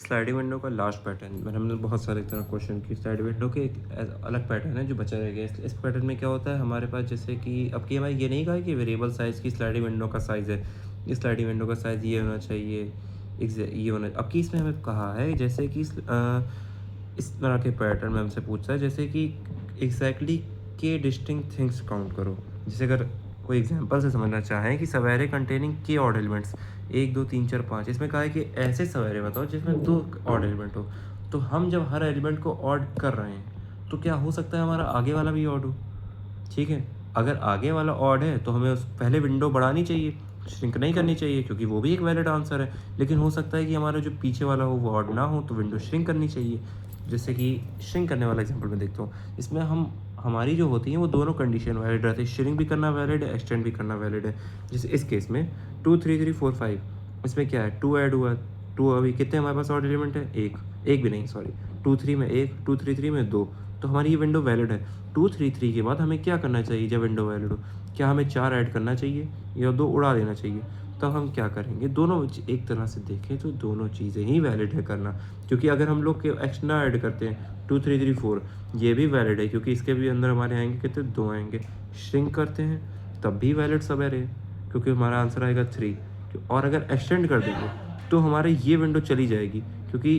Sliding window का last pattern मैंने हमने बहुत सारे तरह क्वेश्चन की स्लाइडिंग विंडो के एक अलग पैटर्न है जो बचा रह गया। इस पैटर्न में क्या होता है हमारे पास, जैसे कि अब की हमारे ये नहीं कहा कि वेरिएबल साइज़ की स्लाइडिंग विंडो का साइज़ है, इस स्लाइडिंग विंडो का साइज़ ये होना चाहिए, ये होना। अब की इसमें हमें कहा है जैसे कि इस तरह के पैटर्न में हमसे पूछता है जैसे कि एग्जैक्टली के डिस्टिंक्ट थिंग्स काउंट करो। जैसे अगर कोई एग्जांपल से समझना चाहें कि सवेरे कंटेनिंग के ऑड एलिमेंट्स 1 2 3 4 5, इसमें कहा है कि ऐसे सवेरे बताओ जिसमें 2 ऑड एलिमेंट हो। तो हम जब हर एलिमेंट को ऑड कर रहे हैं तो क्या हो सकता है हमारा आगे वाला भी ऑड हो। ठीक है, अगर आगे वाला ऑड है तो हमें उस पहले विंडो बढ़ानी चाहिए, श्रिंक नहीं करनी चाहिए, क्योंकि वो भी एक वैलिड आंसर है। लेकिन हो सकता है कि हमारा जो पीछे वाला हो वो ऑड ना हो तो विंडो श्रिंक करनी चाहिए। जैसे कि श्रिंक करने वाला एग्जांपल मैं देखता हूँ, इसमें हमारी जो होती है वो दोनों कंडीशन वैलिड रहती है, श्रिंक भी करना वैलिड है, एक्सटेंड भी करना वैलिड है। जैसे इस केस में 2 3 3 4 5, इसमें क्या है 2 ऐड हुआ, 2 अभी कितने हमारे पास ऑड एलिमेंट है, एक भी नहीं सॉरी, 2 3 में 1, 2 3 3 में 2, तो हमारी ये विंडो वैलिड है। 2 3 3 के बाद हमें क्या करना चाहिए जब विंडो वैलिड हो, क्या हमें 4 ऐड करना चाहिए या 2 उड़ा देना चाहिए। तब हम क्या करेंगे, दोनों एक तरह से देखें तो दोनों चीज़ें ही वैलिड है करना, क्योंकि अगर हम लोग के एक्स्ट्रा ऐड करते हैं 2 3 3 4, ये भी वैलिड है क्योंकि इसके भी अंदर हमारे आएंगे कितने, 2 आएंगे। श्रिंक करते हैं तब भी वैलिड सब है क्योंकि हमारा आंसर आएगा 3। और अगर एक्सटेंड कर देंगे तो हमारे ये विंडो चली जाएगी क्योंकि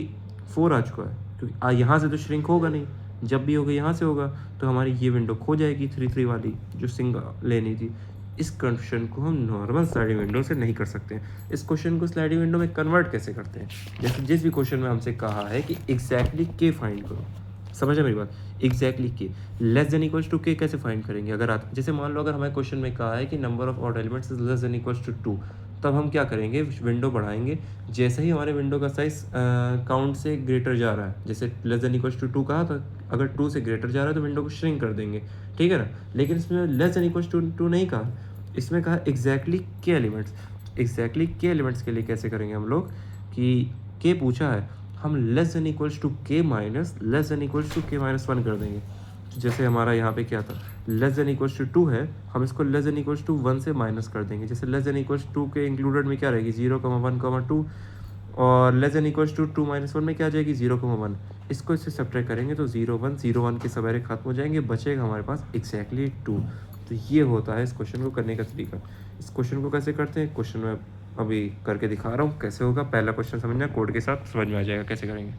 4 आ चुका है, क्योंकि यहाँ से तो श्रिंक होगा नहीं, जब भी होगा यहाँ से होगा, तो हमारी ये विंडो खो जाएगी 3 3 वाली जो सिंग लेनी थी। इस क्वेश्चन को हम नॉर्मल स्लाइडिंग विंडो से नहीं कर सकते। इस क्वेश्चन को स्लाइडिंग विंडो में कन्वर्ट कैसे करते हैं, जैसे जिस भी क्वेश्चन में हमसे कहा है कि एग्जैक्टली के फाइंड करो, समझ मेरी बात, एग्जैक्टली के लेस देन इक्वल्स टू के कैसे फाइंड करेंगे। अगर आप जैसे मान लो अगर हमें क्वेश्चन में कहा है कि number of odd elements is less than equals to 2, तब हम क्या करेंगे, विंडो बढ़ाएंगे। जैसे ही हमारे विंडो का साइज काउंट से ग्रेटर जा रहा है, जैसे लेस देन इक्वल्स टू 2 कहा था, अगर 2 से ग्रेटर जा रहा है तो विंडो को श्रिंक कर देंगे, ठीक है ना। लेकिन इसमें लेस देन इक्वल्स टू 2 नहीं कहा, इसमें कहा एग्जैक्टली के एलिमेंट्स। एग्जैक्टली के एलिमेंट्स के लिए कैसे करेंगे हम लोग कि के पूछा है, हम less than equals to K minus less than equals to K minus 1 कर देंगे। तो जैसे हमारा यहाँ पे क्या था, लेस देन इक्वल्स टू 2 है, हम इसको लेस देन इक्वल्स टू 1 से माइनस कर देंगे। जैसे लेस देन इक्वल्स 2 के इंक्लूडेड में क्या रहेगी 0 1 2, और लेस देन इक्वल्स टू 2 - 1 में क्या आ जाएगी 0 1। इसको इससे सब्ट्रैक्ट करेंगे तो 0 1 0 1 के सवेरे खत्म हो जाएंगे, बचेगा हमारे पास एग्जैक्टली 2। तो ये होता है इस क्वेश्चन को करने का तरीका। इस क्वेश्चन को कैसे करते हैं, क्वेश्चन में अभी करके दिखा रहा हूँ कैसे होगा। पहला क्वेश्चन समझना, कोड के साथ समझ में आ जाएगा कैसे करेंगे।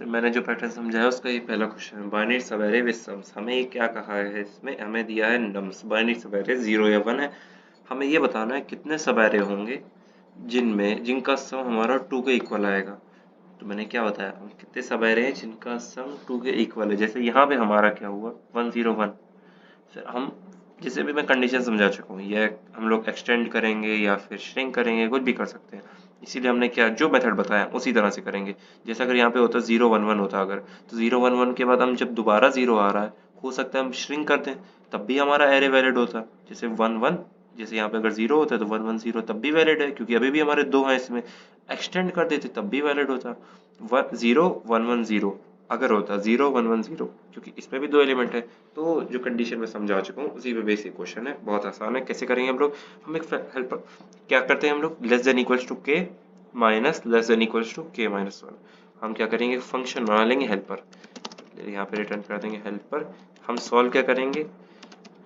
मैंने जो पैटर्न समझाया उसका ये पहला क्वेश्चन है, बाइनरी सवेरे विद सम्स। हमें ये क्या कहा है, इसमें हमें दिया है नम्स, बाइनरी सवेरे 0 या 1 है। हमें ये बताना है कितने सवेरे होंगे जिनका सम हमारा 2 के इक्वल आएगा। तो मैंने क्या बताया, कितने सवेरे हैं जिनका सम 2 के इक्वल है। जैसे यहाँ पे हमारा क्या हुआ 101, फिर हम जिसे भी मैं कंडीशन समझा चुका हूँ, यह हम लोग एक्सटेंड करेंगे या फिर श्रिंक करेंगे, कुछ भी कर सकते हैं। इसीलिए हमने क्या जो मेथड बताया उसी तरह से करेंगे। जैसे अगर यहाँ पे होता 0 1 1 होता अगर, तो 0 1 1 के बाद हम जब दोबारा 0 आ रहा है, हो सकता है हम श्रिंक कर दें, तब भी हमारा एरे वैलिड होता। जैसे 1 1, जैसे यहाँ पे अगर 0 होता है तो 1 1 0 तब भी वैलिड है, क्योंकि अभी भी हमारे 2 हैं इसमें। एक्सटेंड कर देते तब भी वैलिड होता। 0 1 1 0 अगर होता 0 1 1 0, क्योंकि इसमें भी 2 एलिमेंट है। तो जो कंडीशन में समझा चुका हूँ उसी पे बेसिक क्वेश्चन है, बहुत आसान है। कैसे करेंगे हम लोग, हम एक हेल्प क्या करते हैं, हम लोग less than equals to K minus less than equals to K minus 1, हम क्या करेंगे फंक्शन बना लेंगे हेल्पर, यहाँ पे रिटर्न कर देंगे हेल्पर। हम सॉल्व क्या करेंगे,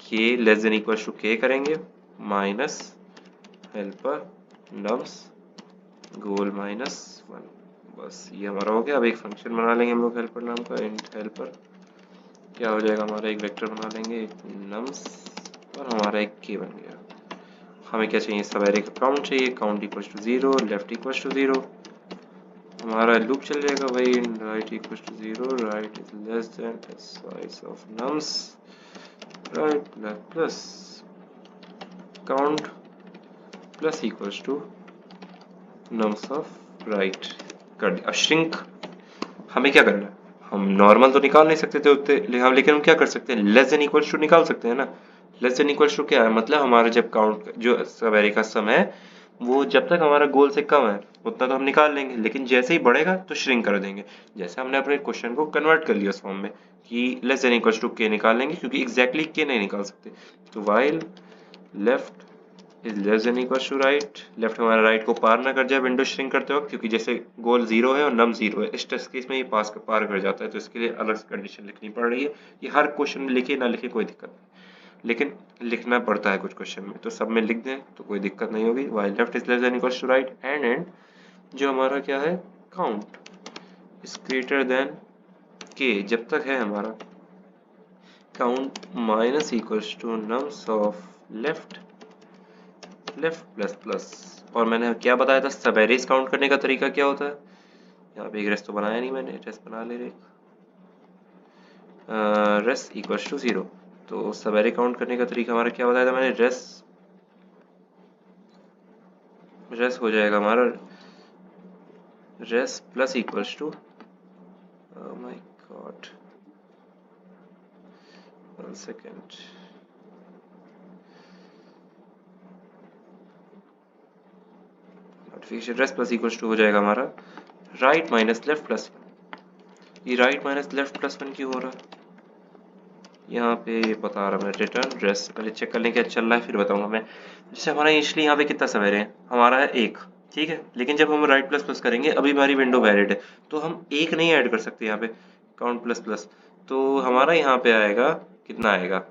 के लेस देन इक्वल्स टू के करेंगे माइनस हेल्पर नम्स गोल माइनस 1, बस ये हमारा हो गया। अब एक फंक्शन बना लेंगे हम लोग हेल्पर नाम का, इंट हेल्पर क्या हो जाएगा हमारा, एक वेक्टर बना लेंगे नम्स और हमारा एक के बन गया। हमें क्या चाहिए, सवेरे का काउंट चाहिए, count equals to 0 left equals to 0, हमारा लूप चल जाएगा भाई, right equals to 0 right is less than size of nums right plus count plus equals to nums of right कर दिया। श्रिंक हमें क्या करना है, हम नॉर्मल तो निकाल नहीं सकते थे उतने, लेकिन हम क्या कर सकते हैं लेस देन इक्वल्स टू निकाल सकते हैं ना। लेस देन इक्वल्स टू क्या है, मतलब हमारा जब काउंट जो सवेरे का सम है वो जब तक हमारा गोल से कम है उतना तो हम निकाल लेंगे, लेकिन जैसे ही बढ़ेगा तो श्रिंक कर देंगे। जैसे हमने अपने क्वेश्चन को कन्वर्ट कर लिया उस फॉर्म में कि लेस देन इक्वल्स टू के निकाल लेंगे, क्योंकि एग्जैक्टली के नहीं निकाल सकते। तो while left is less than equal to right, left हमारा राइट को पार ना कर जाए विंडो श्रिंक करते वक्त, क्योंकि जैसे गोल 0 है और नम 0 है, इस टेस्ट केस में ये पार कर जाता है, तो इसके लिए अलग से कंडीशन लिखनी पड़ रही है। ये हर क्वेश्चन में लिखे ना लिखे कोई दिक्कत नहीं, लेकिन लिखना पड़ता है कुछ क्वेश्चन में, तो सब में लिख दें तो कोई दिक्कत नहीं होगी। While left is less than equal to right and जो हमारा क्या है, count is greater than K, जब तक है हमारा count minus equals to nums of left plus plus. और मैंने क्या बताया था सब एरेज काउंट करने का तरीका क्या होता है, यहाँ पे एक रेस तो बनाया नहीं मैंने, रेस बना ले रहे, रेस इक्वल्स टू 0। तो सब एरे काउंट करने का तरीका हमारा क्या बताया था मैंने, रेस हो जाएगा हमारा res plus equals to, my god 1 second, notification res plus equals to हो जाएगा हमारा राइट माइनस लेफ्ट प्लस 1। ये राइट माइनस लेफ्ट प्लस 1 क्यों हो रहा है, यहाँ पे बता रहा मैं रिटर्न रेस, पहले चेक कर लें क्या चल रहा है फिर बताऊंगा मैं। जैसे हमारा इनिशियली यहाँ पे कितना सवेरे है, हमारा है 1, ठीक है, लेकिन जब हम राइट प्लस प्लस करेंगे अभी हमारी विंडो वैलिड है, तो हम 1 नहीं ऐड कर सकते यहाँ पे काउंट प्लस प्लस, तो हमारा यहाँ पे आएगा कितना आएगा,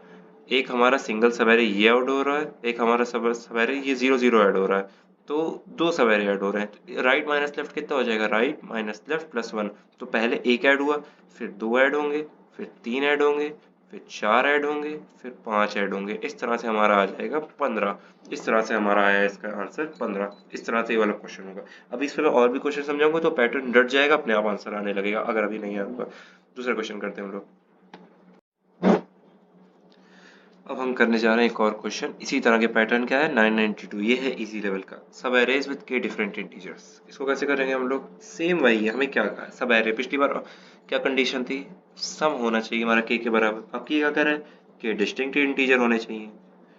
एक हमारा सिंगल सवेरे ये ऐड हो रहा है, एक हमारा सवेरे ये 0 0 ऐड हो रहा है, तो 2 सवेरे ऐड हो रहे हैं, तो राइट माइनस लेफ्ट कितना हो जाएगा, राइट माइनस लेफ्ट प्लस 1। तो पहले 1 ऐड हुआ, फिर 2 ऐड होंगे, फिर 3 ऐड होंगे, फिर 4 ऐड होंगे, फिर 5 ऐड होंगे, इस तरह से हमारा आ जाएगा 15। इस तरह से हमारा आया इसका आंसर 15। इस तरह से ये वाला क्वेश्चन होगा। अभी इस पर मैं और भी क्वेश्चन समझाऊंगा तो पैटर्न रट जाएगा, अपने आप आंसर आने लगेगा अगर अभी नहीं आऊंगा। दूसरा क्वेश्चन करते हैं हम लोग। अब हम करने जा रहे हैं एक और क्वेश्चन, इसी तरह के पैटर्न क्या है 992, ये है इजी लेवल का, सब एरेज विद के डिफरेंट इंटीजर्स। इसको कैसे करेंगे हम लोग, सेम वही है, हमें क्या कहा है सब एरे, पिछली बार क्या कंडीशन थी, सम होना चाहिए हमारा के बराबर, अब की क्या कर रहे हैं के डिस्टिंक्ट इंटीजर होने चाहिए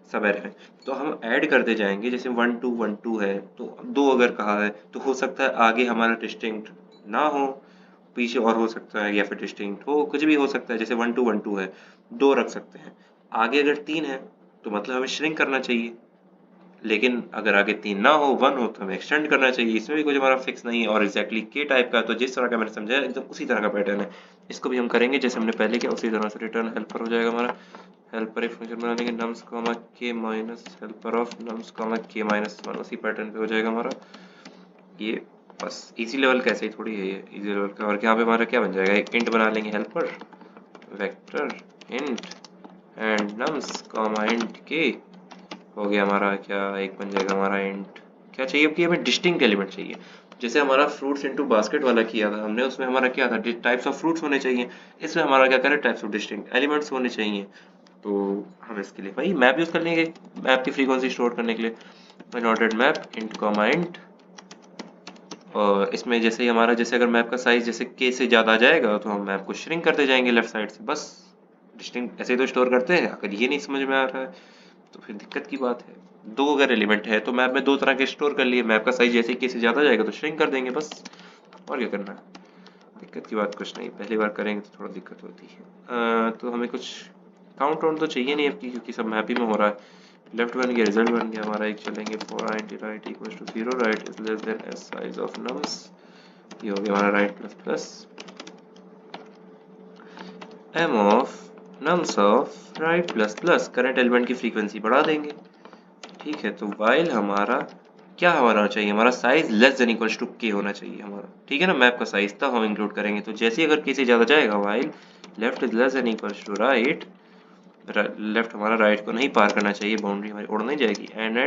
सब एरे में, तो हम ऐड करते जाएंगे, जैसे 1 2 1 2 है तो 2 अगर कहा है तो हो सकता है आगे हमारा डिस्टिंक्ट ना हो, पीछे और हो सकता है, या फिर डिस्टिंक्ट हो, कुछ भी हो सकता है, जैसे 1 2 1 2 है 2 रख सकते हैं, आगे अगर 3 है तो मतलब हमें श्रिंक करना चाहिए, लेकिन अगर आगे 3 ना हो 1 हो तो हमें एक्सटेंड करना चाहिए, इसमें भी कुछ हमारा फिक्स नहीं है और एग्जैक्टली के टाइप का, तो जिस तरह का मैंने समझाया एकदम उसी तरह का पैटर्न है, इसको भी हम करेंगे जैसे हमने पहले किया उसी तरह से। रिटर्न हेल्पर हो जाएगा हमारा, हेल्पर एक फंक्शन बना देंगे नम्स कॉमा के minus helper of nums comma के माइनस 1, उसी पैटर्न पे हो जाएगा हमारा ये। बस इजी लेवल कैसे ही थोड़ी है ये इजी लेवल का, और यहाँ पे हमारा क्या बन जाएगा, एक इंट बना लेंगे helper vector int and nums comma int के, हो गया हमारा क्या, एक बन जाएगा हमारा इंट, क्या चाहिए कि हमें डिस्टिंक्ट एलिमेंट चाहिए, जैसे हमारा फ्रूट्स इनटू बास्केट वाला किया था हमने, उसमें हमारा क्या था टाइप्स ऑफ फ्रूट्स होने चाहिए, इसमें हमारा क्या करें टाइप्स ऑफ डिस्टिंक्ट एलिमेंट्स होने चाहिए, तो हम इसके लिए भाई मैप यूज कर लेंगे, मैप की फ्रीक्वेंसी स्टोर करने के लिए noted map int comma int, और इसमें जैसे ही हमारा जैसे अगर मैप का साइज जैसे के से ज़्यादा आ जाएगा तो हम मैप को श्रिंक करते जाएंगे लेफ्ट साइड से, बस डिस्टिंक्ट ऐसे ही तो स्टोर करते हैं। अगर ये नहीं समझ में आ रहा है तो फिर दिक्कत की बात है, दो अगर एलिमेंट है तो मैप में दो तरह के स्टोर कर लिए, मैप का साइज जैसे के से ज़्यादा जाएगा तो श्रिंक कर देंगे बस, और क्या करना है, दिक्कत की बात कुछ नहीं, पहली बार करेंगे तो थोड़ा दिक्कत होती है। तो हमें कुछ काउंट वाउंट तो चाहिए नहीं अब की, क्योंकि सब मैप ही में हो रहा है, लेफ्ट बन गया रिजल्ट बन गया हमारा, एक चलेंगे for right right equal to 0 right is less than S size of nums, ये हो गया हमारा right plus plus M of nums of right plus plus, current element की फ्रीक्वेंसी बढ़ा देंगे, ठीक है। तो वाइल हमारा क्या होना चाहिए, हमारा size less than equals to K होना चाहिए हमारा, ठीक है ना, मैप का साइज तब हम इंक्लूड करेंगे, तो जैसे ही अगर के से ज़्यादा जाएगा while left is less than equals to right, left हमारा राइट को नहीं पार करना चाहिए, बाउंड्री हमारी उड़ नहीं जाएगी, and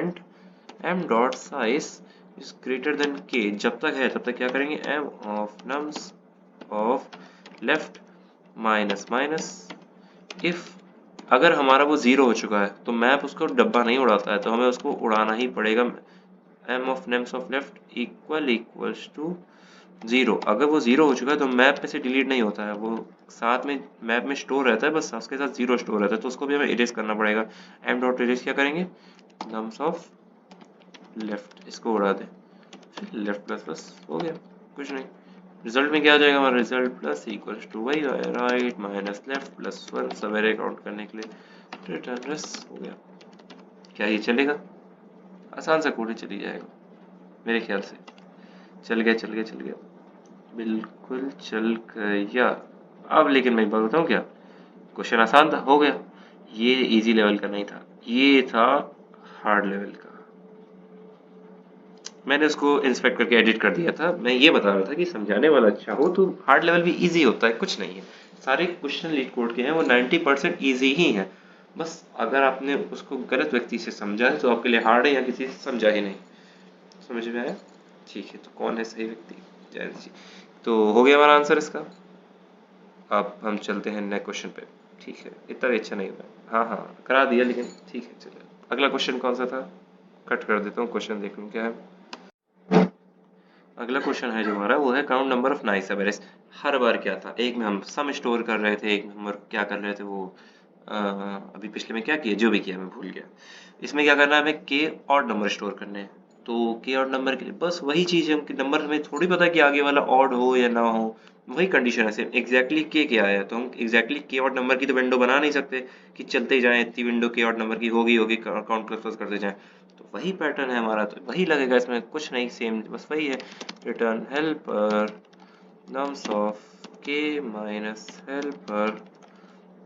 M dot size is greater than K, जब तक है तब तक क्या करेंगे, M of nums of left minus minus, if अगर हमारा वो 0 हो चुका है तो मैप उसको डब्बा नहीं उड़ाता है, तो हमें उसको उड़ाना ही पड़ेगा, M of names of left equals to 0, अगर वो 0 हो चुका है तो मैप में से डिलीट नहीं होता है, वो साथ में मैप में स्टोर रहता है, बस उसके साथ 0 स्टोर रहता है, तो उसको भी हमें इरेज करना पड़ेगा, एम डॉट इरेज क्या करेंगे, नम्स ऑफ लेफ्ट इसको उड़ा दें, फिर लेफ्ट प्लस प्लस हो गया, कुछ नहीं, रिजल्ट में क्या आ जाएगा हमारा, रिजल्ट प्लस इक्वल्स टू वही राइट माइनस लेफ्ट प्लस 1 सवेरे काउंट करने के लिए रिटर्न रेस हो गया, क्या ये चलेगा, आसान सा कोड है, चली जाएगा मेरे ख्याल से। चल गया चल गया चल गया, बिल्कुल चल गया। अब लेकिन मैं एक बात बताऊँ क्या, क्वेश्चन आसान था, हो गया। ये इजी लेवल का नहीं था, ये था हार्ड लेवल का। मैंने उसको इंस्पेक्ट करके एडिट कर दिया था। मैं ये बता रहा था कि समझाने वाला अच्छा हो तो हार्ड लेवल भी इजी होता है, कुछ नहीं है। सारे क्वेश्चन लीड कोड के हैं वो 90% ईजी ही हैं। बस अगर आपने उसको गलत व्यक्ति से समझा है तो आपके लिए हार्ड है, या किसी से समझा ही नहीं। समझ में आया? ठीक है, तो कौन है सही व्यक्ति? जैन जी। तो हो गया हमारा आंसर इसका। अब हम चलते हैं नेक्स्ट क्वेश्चन पे। ठीक है, इतना भी अच्छा नहीं हुआ। हाँ हाँ करा दिया, लेकिन ठीक है चलो। अगला क्वेश्चन कौन सा था? कट कर देता हूँ, क्वेश्चन देख लूँ क्या है। अगला क्वेश्चन है जो हमारा, वो है count number of nice average. हर बार क्या था, एक में हम सम स्टोर कर रहे थे, एक में हम क्या कर रहे थे वो अभी पिछले में क्या किया, जो भी किया मैं भूल गया। इसमें क्या करना है, हमें के और नंबर स्टोर करने हैं। तो के और नंबर के लिए बस वही चीज़ है, नंबर हमें थोड़ी पता कि आगे वाला ऑड हो या ना हो। वही कंडीशन है सेम, एग्जैक्टली के क्या आया तो हम एग्जैक्टली के और नंबर की तो विंडो बना नहीं सकते कि चलते ही जाएं इतनी विंडो के और नंबर की होगी होगी काउंट प्लस प्लस करते जाएं। तो वही पैटर्न है हमारा, तो वही लगेगा इसमें, कुछ नहीं, सेम बस वही है। Return helper nums of k minus helper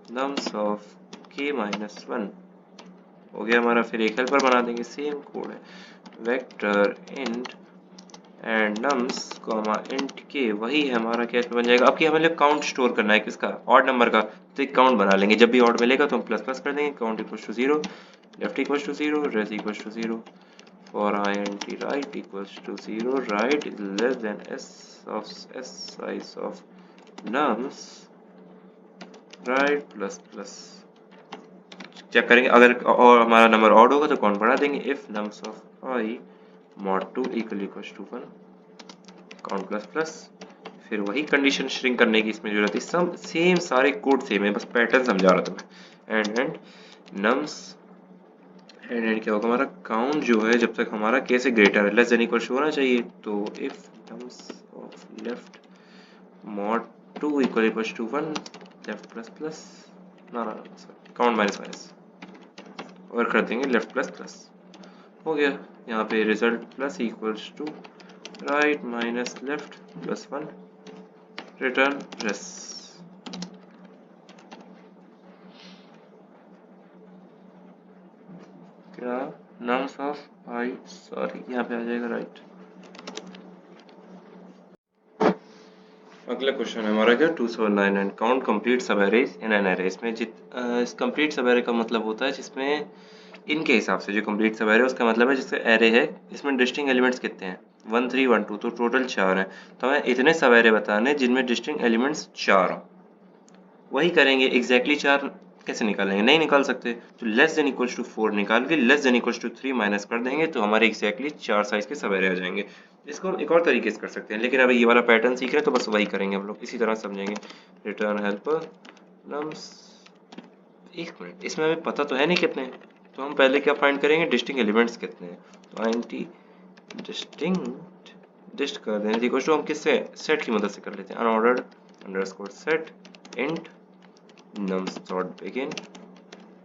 nums of k minus 1 हो गया हमारा। फिर एक हेल्पर बना देंगे, सेम कोड है, vector int and nums comma int k, वही है हमारा। क्या इसमें बन जाएगा, अब क्या हमें काउंट स्टोर करना है किसका, ऑड नंबर का। तो एक काउंट बना लेंगे, जब भी ऑड मिलेगा तो हम प्लस प्लस कर देंगे, count equals to 0, left equals to 0, res equals to 0, for int right equals to 0, right is less than s of s size of nums right plus plus। Check करेंगे, अगर और हमारा number odd होगा तो count बढ़ा देंगे, if nums of I mod 2 equals to 1 count plus plus. फिर वही कंडीशन श्रिंक करने की इसमें जरूरत है, सब सेम, सारे कोड सेम है, बस पैटर्न समझा रहा था मैं। एंड nums एंड क्या होगा हमारा, काउंट जो है जब तक हमारा कैसे ग्रेटर है, लेस देन इक्वल होना चाहिए। तो if nums of left mod 2 equal to 1 left plus plus, ना ना काउंट माइनस माइनस, और कर देंगे लेफ्ट प्लस प्लस। हो गया, यहाँ पे result plus equals to right minus left plus 1 return res. क्या nums ऑफ आई, सॉरी यहाँ पे आ जाएगा राइट। अगला क्वेश्चन है हमारा क्या, 279 एंड काउंट कंप्लीट सब एरेज इन एन एरे। इसमें इस कंप्लीट सब एरे का मतलब होता है जिसमें इनके हिसाब से जो कंप्लीट सब एरे, उसका मतलब है जिसका एरे है इसमें डिस्टिंक्ट एलिमेंट्स कितने हैं, 1 3 1 2, तो टोटल 4 हैं। तो हमें इतने सब एरे बताने जिनमें डिस्टिंक्ट एलिमेंट्स 4 हों। वही करेंगे, एग्जैक्टली 4 कैसे निकालेंगे, नहीं निकाल सकते, तो लेस देन इक्वल्स टू 4 निकाल के less than equals to 3 minus कर देंगे, तो हमारे एग्जैक्टली 4 साइज के सब एरे आ जाएंगे। इसको हम एक और तरीके से कर सकते हैं, लेकिन अभी ये वाला पैटर्न सीख रहे हैं तो बस वही करेंगे हम लोग, इसी तरह समझेंगे। रिटर्न हेल्पर नम्स, एक मिनट, इसमें हमें पता तो है नहीं कितने, तो हम पहले क्या फाइंड करेंगे, डिस्टिंक्ट एलिमेंट्स कितने हैं। तो int डिस्टिंक्ट डिस्ट कर दें इक्वल टू, हम किससे, सेट की मदद से कर लेते हैं, unordered underscore set int nums dot begin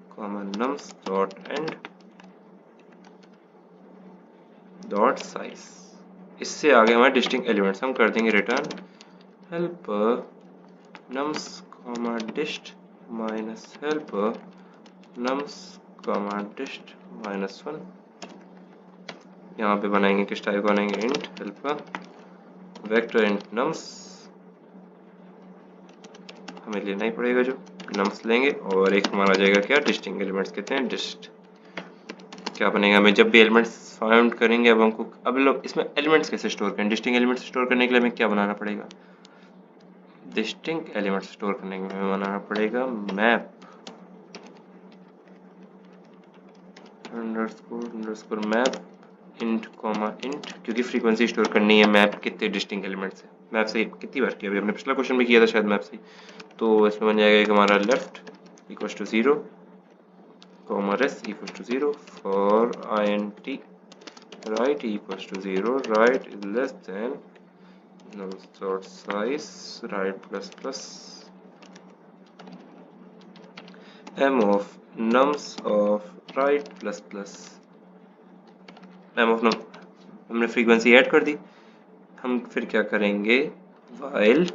comma nums dot end dot size। इससे आगे हमारे डिस्टिंक्ट एलिमेंट्स हम कर देंगे return helper nums comma dist minus helper nums comma dist minus 1। यहाँ पे बनाएंगे किस टाइप का, बनाएंगे int helper vector int nums, हमें लेना ही पड़ेगा जो nums लेंगे, और एक हमारा जाएगा क्या, डिस्टिंक्ट एलिमेंट्स कितने हैं, डिस्ट। क्या बनेगा, हमें जब भी एलिमेंट्स फाइंड करेंगे, अब हमको, अब लोग इसमें एलिमेंट्स कैसे स्टोर करें, डिस्टिंक्ट एलिमेंट्स स्टोर करने के लिए हमें क्या बनाना पड़ेगा, डिस्टिंक्ट एलिमेंट्स स्टोर करने के लिए हमें बनाना पड़ेगा map underscore map int comma int, क्योंकि फ्रीक्वेंसी स्टोर करनी है, मैप कितने डिस्टिंक्ट एलिमेंट्स है। मैप से कितनी बार किया, अभी हमने पिछला क्वेश्चन भी किया था शायद मैप से। तो इसमें बन जाएगा एक हमारा left equal to 0 comma res equal to 0 for int right equals to 0, right is less than nums dot size right plus plus m of nums of right plus plus m of हमने frequency add कर दी। हम फिर क्या करेंगे, while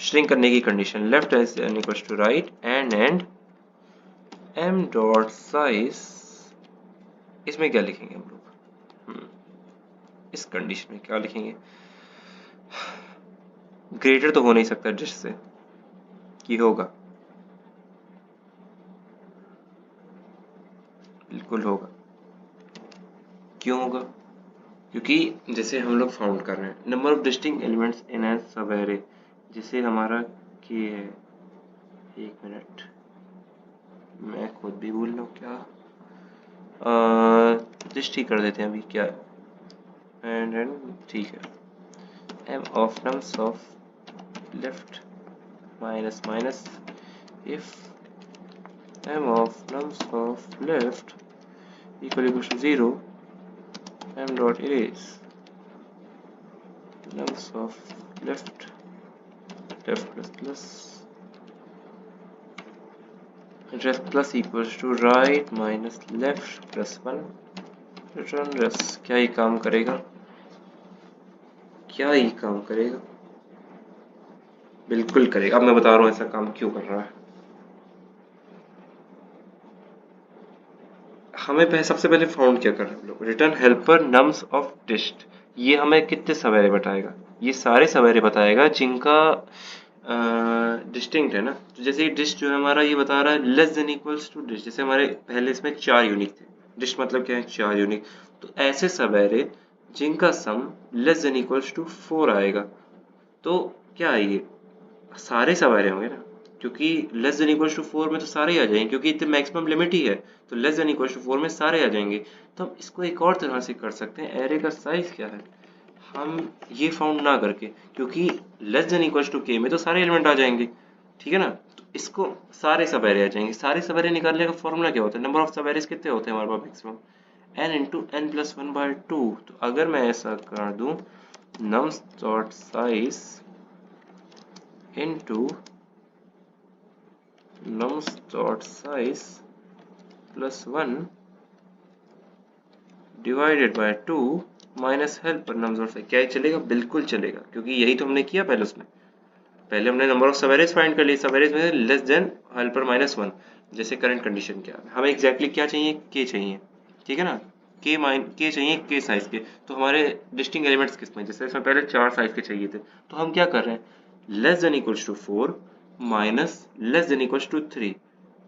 shrink करने की condition left is n equals to right and m dot size, इसमें क्या लिखेंगे हम लोग, इस कंडीशन में क्या लिखेंगे, ग्रेटर तो हो नहीं सकता जिससे कि होगा, बिल्कुल होगा। क्यों होगा, क्योंकि जैसे हम लोग फाउंड कर रहे हैं number of distinct elements in a subarray, जैसे हमारा के है, एक मिनट मैं खुद भी भूल रहा हूँ क्या, जस्ट ठीक कर देते हैं अभी क्या, एंड ठीक है, m of nums of left minus minus if m of nums of left equals to 0, m dot erase nums of left left plus equals to right minus left plus 1 return rest। क्या ही काम करेगा, क्या ही काम करेगा, बिल्कुल करेगा। अब मैं बता रहा हूँ ऐसा काम क्यों कर रहा है। हमें सबसे पहले फाउंड क्या कर रहे हैं हम लोग, रिटर्न हेल्पर नम्स ऑफ डिस्ट। ये हमें कितने सवेरे बताएगा, ये सारे सवेरे बताएगा जिनका डिस्टिंक्ट है ना। तो जैसे डिस्ट जो है हमारा ये बता रहा है लेस देन इक्वल्स टू डिस्ट, जैसे हमारे पहले इसमें 4 यूनिक थे, डिस्ट मतलब क्या है 4 यूनिक, तो ऐसे सवेरे जिनका sum less than equals to 4 आएगा, तो क्या आएगी, सारे सवारे होंगे ना, क्योंकि लेस देन इक्वल टू 4 में तो सारे ही आ जाएंगे, क्योंकि इतने मैक्सिमम लिमिट ही है, तो लेस देन इक्वल टू 4 में सारे आ जाएंगे। तो हम इसको एक और तरह से कर सकते हैं, एरे का साइज क्या है, हम ये फाउंड ना करके, क्योंकि लेस देन इक्वल टू के में तो सारे एलिमेंट आ जाएंगे, ठीक है ना, तो इसको सारे सब एरे आ जाएंगे। सारे सब एरे निकालने का फॉर्मूला क्या होता है, नंबर ऑफ सब एरेस कितने होते हैं हमारे पास maximum, n into n plus 1/2। तो अगर मैं ऐसा कर दूं nums dot size into nums dot size plus 1 divided by 2 minus helper nums dot size, क्या ही चलेगा, बिल्कुल चलेगा, क्योंकि यही तो हमने किया पहले उसमें। पहले हमने नंबर ऑफ सवेरेज फाइंड कर ली, सवेरेज में लेस देन हेल्पर माइनस 1, जैसे करंट कंडीशन क्या है, हमें एग्जैक्टली क्या चाहिए, के चाहिए, ठीक है ना, के चाहिए के साइज के। तो हमारे डिस्टिंग एलिमेंट्स किसमें, जैसे इसमें पहले 4 साइज के चाहिए थे, तो हम क्या कर रहे हैं, less than equals to 4 minus less than equals to 3।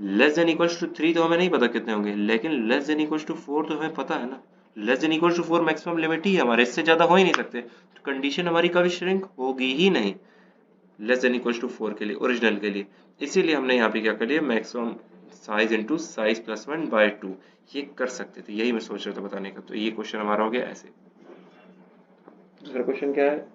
Less than equals to 3 तो हमें नहीं पता कितने होंगे, लेकिन लेस देन इक्वल्स टू 4 तो हमें पता है ना, less than equals to 4 maximum limit ही है हमारे, इससे ज्यादा हो ही नहीं सकते, तो कंडीशन हमारी कभी श्रिंक होगी ही नहीं लेस देन इक्वल्स टू 4 के लिए, ओरिजिनल के लिए। इसीलिए हमने यहाँ पे क्या कर लिया, maximum size into size plus 1/2 ये कर सकते थे, यही मैं सोच रहा था बताने का। तो ये क्वेश्चन हमारा हो गया ऐसे। दूसरा क्वेश्चन क्या है,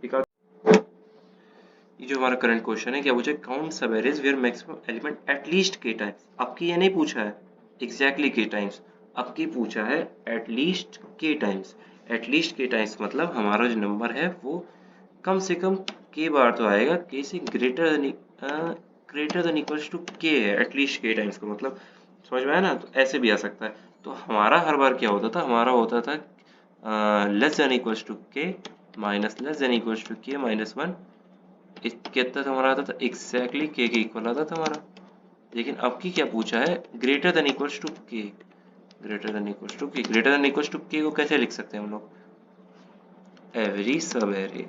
ये जो हमारा करंट क्वेश्चन है क्या पूछा, count sub arrays where maximum element at least K times. आपकी ये नहीं पूछा है एग्जैक्टली के टाइम्स, आपकी पूछा है at least K times. At least K times मतलब हमारा जो नंबर है वो कम से कम के बार तो आएगा, के से ग्रेटर देन इक्वल्स टू के है, एटलीस्ट के टाइम्स को मतलब समझ में आया ना। तो ऐसे भी आ सकता है। तो हमारा हर बार क्या होता था, हमारा होता था less than equals to K minus less than equals to K minus 1, कितना हमारा आता था एग्जैक्टली के इक्वल आता था हमारा। लेकिन अब की क्या पूछा है, greater than equals to K, greater than equals to K, greater than equals to के को कैसे लिख सकते हैं हम लोग, every sub array,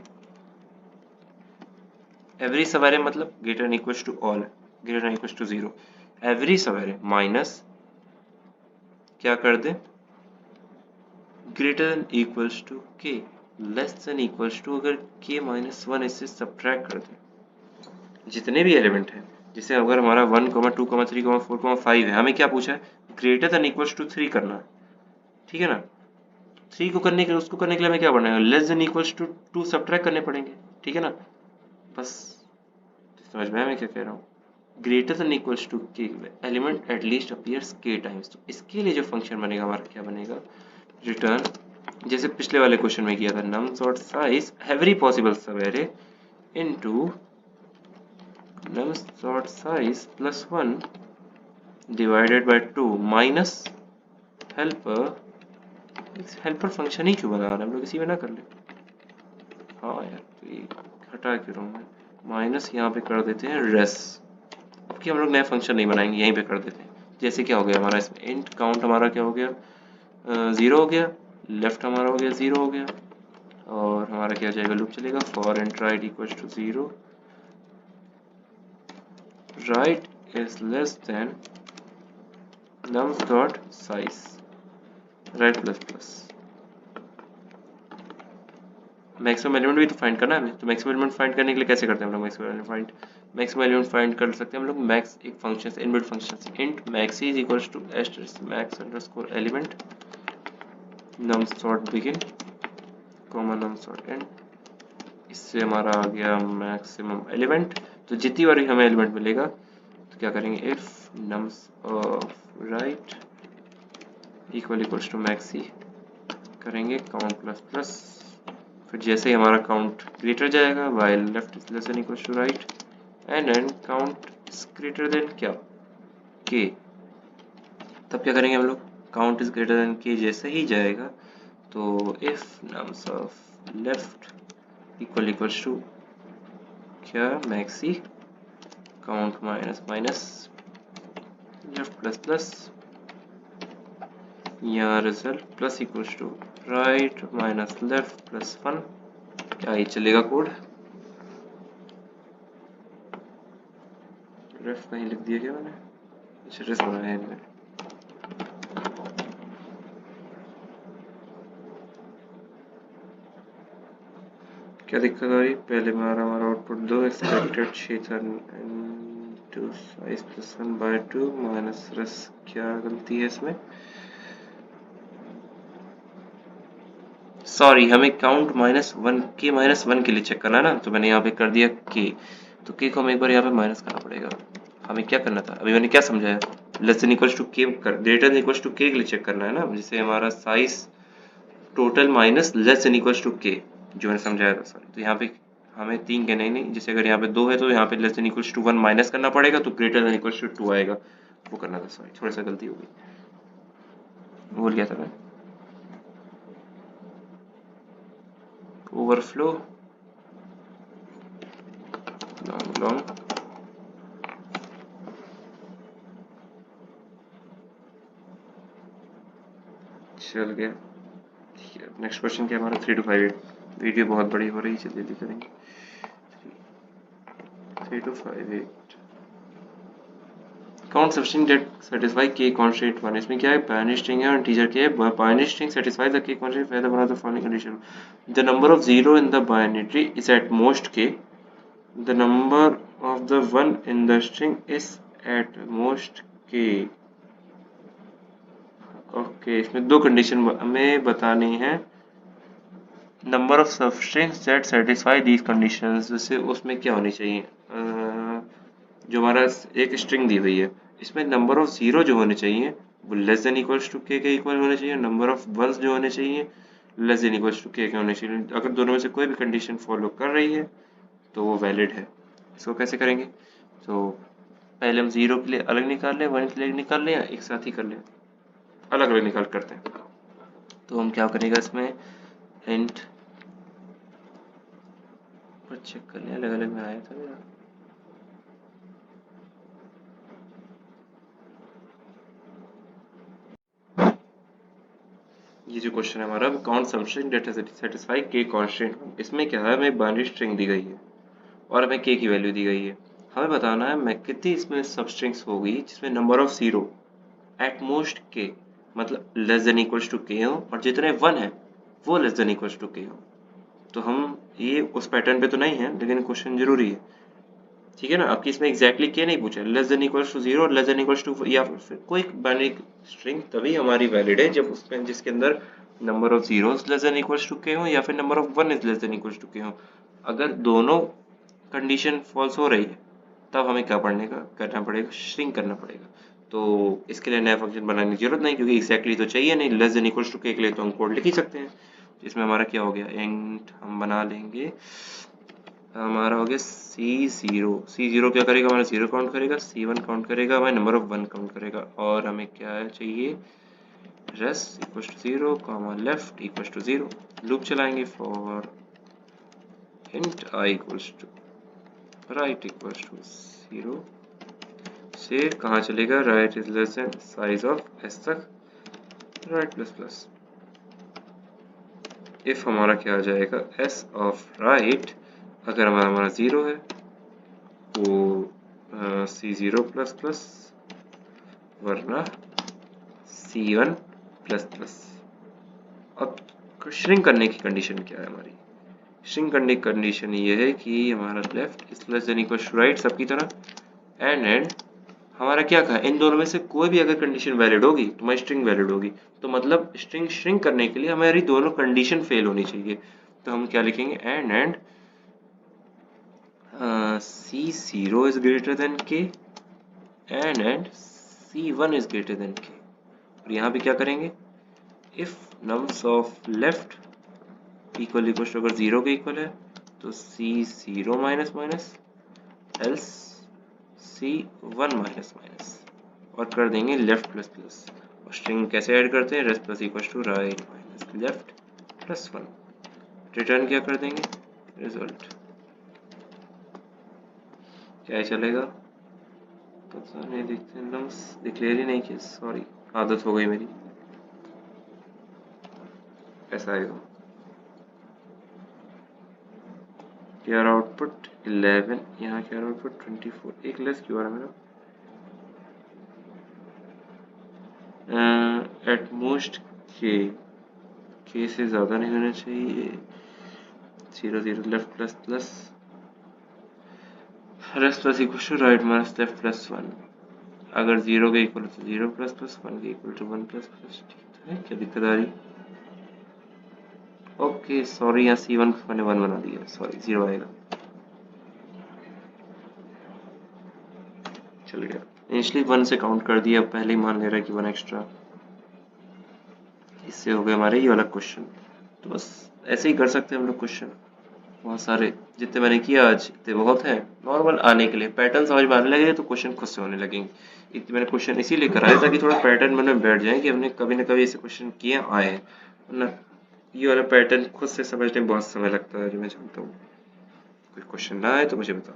every sub array मतलब greater than equals to all, greater than equals to 0, every sub array minus क्या कर दे, greater than equals to K, less than equals to, अगर के माइनस 1 इससे सब्ट्रैक्ट कर दे जितने भी element हैं, जैसे अगर हमारा 1, 2, 3, 4, 5 है, हमें क्या पूछा है, ग्रेटर देन इक्वल्स टू 3 करना है, ठीक है ना। 3 को करने के लिए, उसको करने के लिए हमें क्या पढ़ना है, less than equals to 2 subtract करने पड़ेंगे, ठीक है ना। बस समझ में मैं क्या कह रहा हूँ, ग्रेटर देन इक्वल्स टू के एलिमेंट एटलीस्ट अपीयर्स के टाइम्स। तो इसके लिए जो फंक्शन बनेगा हमारा क्या बनेगा, रिटर्न, जैसे पिछले वाले क्वेश्चन में किया था, nums dot size every possible subarray into nums dot size plus 1 divided by 2 minus helper helper function ही क्यों बना रहे हैं हम लोग, इसी में ना कर ले। हाँ यार, तो ये हटा क्यों रहा हूँ मैं, माइनस यहाँ पे कर देते हैं रेस। अब कि हम लोग नया फंक्शन नहीं बनाएंगे, यहीं पे कर देते हैं। जैसे क्या हो गया हमारा इसमें, इंट काउंट हमारा क्या हो गया, 0 हो गया, लेफ्ट हमारा हो गया 0 हो गया, और हमारा क्या हो जाएगा, लूप चलेगा for int right equals to 0, right is less than nums dot size, right plus plus. Maximum element भी तो फाइंड करना है हमें, तो मैक्सिमम एलिमेंट फाइंड करने के लिए कैसे करते हैं हम लोग, मैक्सिमम एलिमेंट फाइंड कर सकते हैं हम लोग मैक्स एक फंक्शन से, इनबिल्ट फंक्शन से, int maxi is equals to asterisk max underscore element nums dot begin comma nums dot end. इससे हमारा आ गया मैक्सिमम एलिमेंट। तो जितनी बार हमें एलिमेंट मिलेगा तो क्या करेंगे, if nums of right equals to maxi करेंगे काउंट प्लस प्लस, फिर जैसे ही हमारा काउंट ग्रेटर जाएगा while left is less than equal to right and then count is greater than क्या, के। तब क्या करेंगे हम लोग, काउंट इज ग्रेटर देन के जैसे ही जाएगा तो if nums of left equals to क्या, maxi count minus minus left plus plus, यहाँ result plus equals to right minus left plus 1। क्या ही चलेगा कोड, रेफ कहीं लिख दिया क्या मैंने, अच्छा रेफ बनाया है मैंने। क्या दिक्कत आ रही, पहले हमारा आउटपुट दो एक्सपेक्टेड 6 था, टू साइज प्लस 1/2 माइनस रस, क्या गलती है इसमें, सॉरी हमें काउंट -1 के लिए चेक करना है ना, तो मैंने यहाँ पे कर दिया के, तो के को हमें एक बार यहाँ पे माइनस करना पड़ेगा। हमें क्या करना था, अभी मैंने क्या समझाया, less than equals to K greater than equals to K के लिए चेक करना है ना, जिससे हमारा size total minus less than equals to K, जो मैंने समझाया था सॉरी। तो यहाँ पे हमें 3 के नहीं, जैसे अगर यहाँ पे 2 है तो यहाँ पे less than equals to 1 minus करना पड़ेगा, तो ग्रेटर देन इक्वल्स टू 2 आएगा, वो करना था सॉरी, थोड़ा सा गलती हो गई, भूल गया था मैं। ओवरफ्लो लॉन्ग चल गया। नेक्स्ट क्वेश्चन क्या हमारा 3 to 5, वीडियो बहुत बड़ी हो रही है, जल्दी करेंगे। 3 to 5 8 count substring that satisfy के कांस्टेंट 1, इसमें क्या है, बाइनरी स्ट्रिंग है और इंटीजर के है, binary string satisfy the k constant for the one of the following condition, the number of 0 in the binary is at most k, the number of the 1 in the string is at most k. Okay, इसमें दो condition हमें बतानी है, number of substrings that satisfy these conditions, जैसे उसमें क्या होनी चाहिए, जो हमारा एक स्ट्रिंग दी हुई है, इसमें नंबर ऑफ 0 जो होने चाहिए वो लेस देन इक्वल्स टू के इक्वल होने चाहिए, नंबर ऑफ वंस जो होने चाहिए लेस देन इक्वल्स टू के होने चाहिए। अगर दोनों में से कोई भी कंडीशन फॉलो कर रही है तो वो वैलिड है। इसको कैसे करेंगे, तो पहले हम 0 के लिए अलग निकाल लें, 1 के लिए निकाल लें, या एक साथ ही कर लें, अलग अलग निकाल करते हैं। तो हम क्या करेंगे इसमें, इंट पर चेक कर लें, अलग अलग में आया था मेरा, ये जो क्वेश्चन है हमारा, काउंट सबस्ट्रिंग दैट सेटिस्फाई के कांस्टेंट, इसमें क्या है, हमें बाइनरी स्ट्रिंग दी गई है और हमें के की वैल्यू दी गई है। हमें बताना है मैं कितनी इसमें सबस्ट्रिंग्स होगी जिसमें नंबर ऑफ 0 एट मोस्ट के, मतलब less than equals to K हो, और जितने 1 है वो less than equals to K हो। तो हम ये उस पैटर्न पे तो नहीं है, लेकिन क्वेश्चन जरूरी है, ठीक है ना। आपकी इसमें एग्जैक्टली क्या नहीं पूछा, लेस देन इक्वल्स टू 0 और लेस देन इक्वल्स टू, या फिर कोई बाइनरी स्ट्रिंग तभी हमारी वैलिड है जब उसमें जिसके अंदर number of 0 less than equals to K हो, या फिर number of 1 is less than equals to K हो। अगर दोनों कंडीशन फॉल्स हो रही है तब हमें क्या पढ़ने का करना पड़ेगा, श्रिंक करना पड़ेगा। तो इसके लिए नया फंक्शन बनाने की जरूरत नहीं, क्योंकि एग्जैक्टली तो चाहिए नहीं, लेस देन इक्वल्स टू के लिए तो हम कोड लिख ही सकते हैं। इसमें हमारा क्या हो गया, इंट हम बना लेंगे, हमारा हो गया C0 क्या करेगा, हमारा 0 काउंट करेगा, C1 काउंट करेगा, हमारा नंबर ऑफ 1 काउंट करेगा, और हमें क्या चाहिए, rest equals to 0 comma left equals to 0। Loop चलाएंगे for int i equals to right equals to 0 से कहाँ चलेगा, right is less than size of s तक, राइट प्लस प्लस। इफ हमारा क्या आ जाएगा, एस ऑफ राइट अगर हमारा 0 है वो C0 प्लस प्लस वरना C1 प्लस प्लस। अब श्रिंक करने की कंडीशन क्या है हमारी, श्रिंक करने की कंडीशन ये है कि हमारा left is less than equal to right सबकी तरह एंड हमारा क्या कहा, इन दोनों में से कोई भी अगर कंडीशन वैलिड होगी तो हमारी स्ट्रिंग वैलिड होगी। तो मतलब स्ट्रिंग श्रिंक करने के लिए हमारी दोनों कंडीशन फेल होनी चाहिए। तो हम क्या लिखेंगे, and C0 is greater than K and C1 is greater than K। और यहाँ पे क्या करेंगे, if nums of left equal to अगर 0 के इक्वल है तो C0 minus minus else C1 minus minus और कर देंगे लेफ्ट प्लस प्लस। और स्ट्रिंग कैसे ऐड करते हैं, rest plus equal to right minus left plus 1। Return क्या कर देंगे, रिजल्ट क्या चलेगा पता नहीं, देखते हैं नम्स डिक्लेयर ही नहीं किया, सॉरी आदत हो गई मेरी। ऐसा आएगा क्या आउटपुट 11, यहाँ क्या आउटपुट 24। एक लेस क्यों आ रहा है मेरा, एट मोस्ट के से ज़्यादा नहीं होना चाहिए। 0 0 left plus plus rest plus equal to right minus left plus 1। अगर 0 के इक्वल तो 0 प्लस प्लस 1 के इक्वल टू 1 प्लस प्लस। ठीक है, क्या दिक्कत आ रही, ओके सॉरी यहाँ C1 मैंने 1 बना दिया, सॉरी 0 आएगा, चल गया। इनिशियली 1 से काउंट कर दिया, अब पहले ही मान ले रहा है कि 1 एक्स्ट्रा। इससे हो गए हमारे ये वाला क्वेश्चन। तो बस ऐसे ही कर सकते हैं हम लोग क्वेश्चन, बहुत सारे जितने मैंने किया आज इतने बहुत है नॉर्मल आने के लिए। पैटर्न समझ में आने लगे तो क्वेश्चन खुद से होने लगेंगे। इतने मैंने क्वेश्चन इसीलिए कराया ताकि थोड़ा पैटर्न मन में बैठ जाए कि हमने कभी ना कभी ऐसे क्वेश्चन किए आए हैं, वरना ये वाला पैटर्न खुद से समझने में बहुत समय लगता है, जो मैं जानता हूँ। कोई क्वेश्चन ना आए तो मुझे बताओ।